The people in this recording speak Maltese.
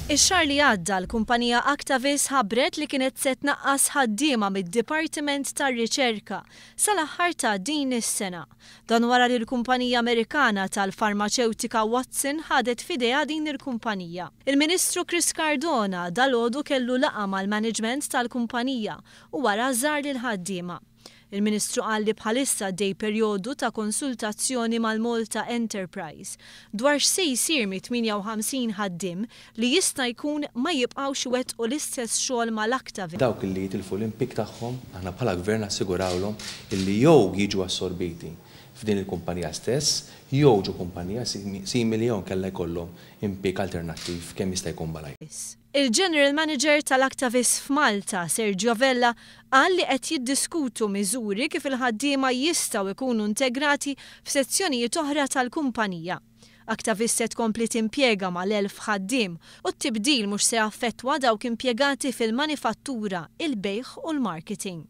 Ix-xahar li għadda l-kumpanija Actavis ħabbret li kienet se tnaqqas ħaddiema mid-Dipartiment tar-Riċerka sal-aħħar ta' din is-sena. Dan wara li l-kumpanija Amerikana tal-farmaceutika Watson ħadet f'idejha din il-kumpanija. Il-Ministru Chris Cardona dalgħodu kellu laqgħa mal-management tal-kumpanija u wara żar lil ħaddiema. Il-Ministru qal li bħalissa dej perjodu ta' konsultazzjoni mal-Malta Enterprise dwar x'se jsir mit-58 ħaddiem li jista' jkun ma jibqgħux iwettqu l-istess xogħol mal-Actavis. Dawk illi jitilfu l-impik tagħhom aħna bħala gvern assigurawlhom illi jew jiġu assorbiti f'din il-kumpanija stess, jew ġu kumpanija simili jew kellha jkollhom impik alternattiv kemm jista' jkun balaj. Il-General Manager tal-Actavis f'Malta, Sergio Vella, qal li qed jiddiskutu miżuri kif il-ħaddiema jistgħu jkunu integrati f'sezzjonijiet oħra tal-kumpanija. Actavis se tkompli timpjega mal-1000 ħaddiem u t-tibdil mhux se jaffettwa dawk impjegati fil-manifattura, il-bejgħ u l-marketing.